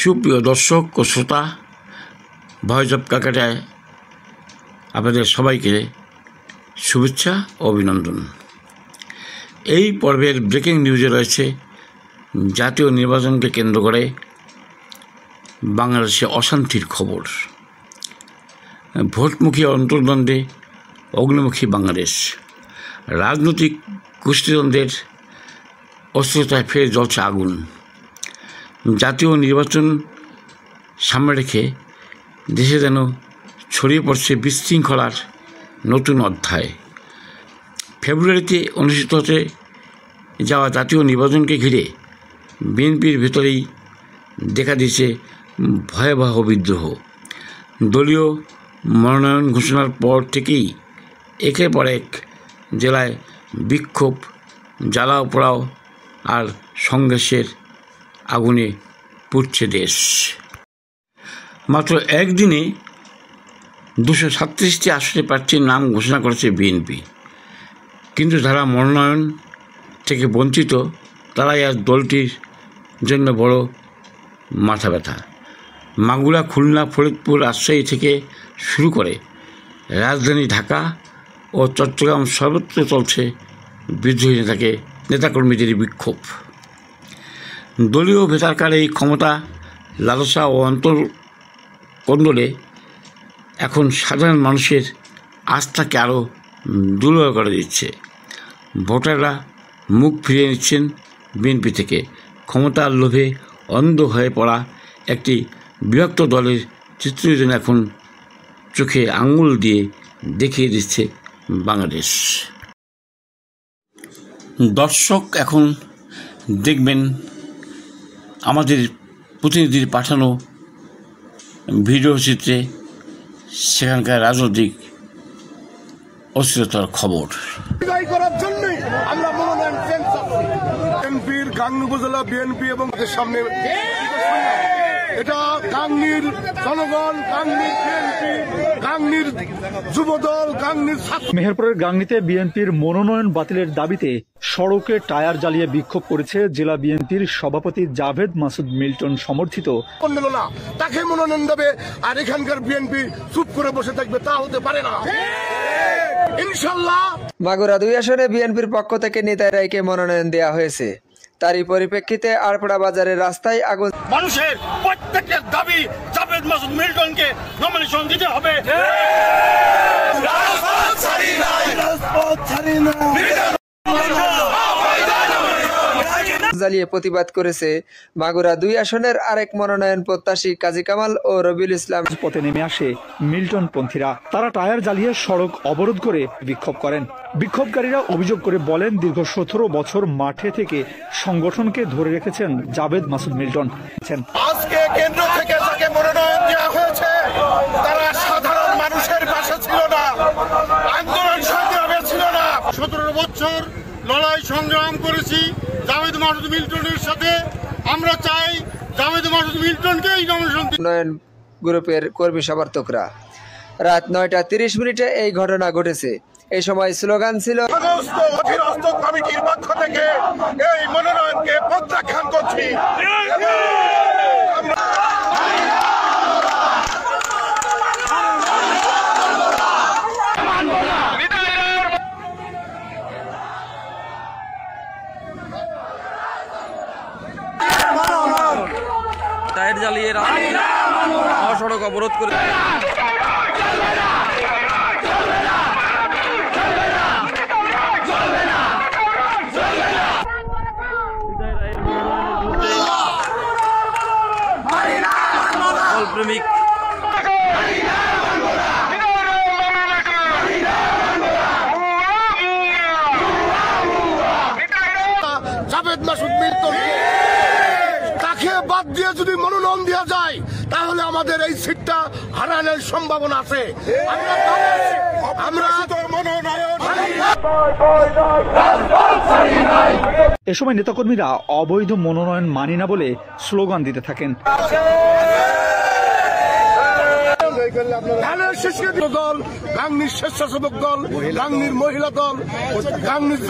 সুপ্রিয় দর্শক ও শ্রোতা, ভয়েস অব ক্যালকাটায় আপনাদের সবাইকে শুভেচ্ছা ও অভিনন্দন। এই পর্বের ব্রেকিং নিউজে রয়েছে জাতীয় নির্বাচনকে কেন্দ্র করে বাংলাদেশে অশান্তির খবর। ভোটমুখী অন্তর্দ্বন্দ্বে অগ্নিমুখী বাংলাদেশ, রাজনৈতিক গোষ্ঠীদ্বন্দ্বের অস্থিরতায় ফের জ্বলছে আগুন। জাতীয় নির্বাচন সামনে রেখে দেশে যেন ছড়িয়ে পড়ছে বিশৃঙ্খলার নতুন অধ্যায়। ফেব্রুয়ারিতে অনুষ্ঠিত হতে যাওয়া জাতীয় নির্বাচনকে ঘিরে বিএনপির ভেতরেই দেখা দিয়েছে ভয়াবহ বিদ্রোহ। দলীয় মনোনয়ন ঘোষণার পর থেকেই একের পর এক জেলায় বিক্ষোভ, জ্বালাও পোড়াও আর সংঘর্ষের আগুনে পুড়ছে দেশ। মাত্র একদিনে 237টি আসনে প্রার্থীর নাম ঘোষণা করেছে বিএনপি, কিন্তু যারা মনোনয়ন থেকে বঞ্চিত তারাই আজ দলটির জন্য বড় মাথা ব্যথা। মাগুরা, খুলনা, ফরিদপুর, রাজশাহী থেকে শুরু করে রাজধানী ঢাকা ও চট্টগ্রাম সর্বত্র চলছে বিদ্রোহী নেতাকর্মীদের বিক্ষোভ। দলীয় ভেতরকার এই ক্ষমতা লালসা ও অন্তর্কোন্দলে এখন সাধারণ মানুষের আস্থাকে আরও দুর্বল করে দিচ্ছে। ভোটাররা মুখ ফিরিয়ে নিচ্ছেন বিএনপি থেকে। ক্ষমতার লোভে অন্ধ হয়ে পড়া একটি বিভক্ত দলের চিত্র যেন এখন চোখে আঙুল দিয়ে দেখিয়ে দিচ্ছে বাংলাদেশ। দর্শক এখন দেখবেন আমাদের প্রতিনিধির পাঠানো ভিডিও চিত্রে সেখানকার রাজনৈতিক অস্থিরতার খবর। বিএনপির গাংনী উপজেলা বিএনপি এবং সামনে এটা গাংনীর জনগণ, গাংনীর বিএনপি, গাংনীর যুবদল, গাংনীর মেহেরপুরের গাংনীতে বিএনপির মনোনয়ন বাতিলের দাবিতে সড়কে টায়ার জ্বালিয়ে বিক্ষোভ করেছে জেলা বিএনপির সভাপতি জাভেদ মাসুদ মিল্টন সমর্থিত। না তাকে মনোনয়ন দেবে আর এখানকার বিএনপি চুপ করে বসে থাকবে, তা হতে পারে না ইনশাআল্লাহ। মাগুরা 2 আসনে বিএনপির পক্ষ থেকে নিতাই রায়কে মনোনয়ন দেওয়া হয়েছে। তারই পরিপ্রেক্ষিতে আরপাড়া বাজারের রাস্তায় আগুন। মানুষের প্রত্যেকের দাবি জাভেদ মাসুদ মিল্টনকে নমিনেশন দিতে হবে। জ্বালিয়ে প্রতিবাদ করেছে মাগুরা 2 আসনের আরেক মনোনয়ন প্রত্যাশী কাজী কামাল ও রবিউল ইসলাম। পথে নেমে আসে মিল্টন পন্থীরা। তারা টায়ার জ্বালিয়ে সড়ক অবরোধ করে বিক্ষোভ করেন। বিক্ষোভকারীরা অভিযোগ করে বলেন, দীর্ঘ 17 বছর মাঠে থেকে সংগঠনকে ধরে রেখেছেন জাভেদ মাসুদ মিল্টন। আজকে কেন্দ্র থেকে যাকে মনোনয়ন দেওয়া হয়েছে তারা সাধারণ মানুষের পাশে ছিল না, আন্দোলন সংগ্রামে ছিল না। 17 বছর লড়াই সংগ্রাম করেছি জাভেদ মাসুদ মিল্টনের সাথে। আমরা চাই জাভেদ মাসুদ মিল্টনকে উন্নয়ন গ্রুপের কর্মী সমর্থকরা। রাত 9:30 এই ঘটনা ঘটেছে। এই সময় স্লোগান ছিল, কমিটির পক্ষ থেকে এই মনোনয়নকে প্রত্যাখ্যান করছি। টায়ার জ্বালিয়ে সড়ক অবরোধ করে প্রেমিক জাভেদ মাসুদ মিল্টন তাকে বাদ দিয়ে যদি মনোনয়ন দেওয়া যায় তাহলে আমাদের এই সিটটা হারানোর সম্ভাবনা আছে। এ সময় নেতাকর্মীরা অবৈধ মনোনয়ন মানি না বলে স্লোগান দিতে থাকেন। দল, গাংনীর স্বেচ্ছাসেবক দল, গাংনীর মহিলা দল, গাংনীর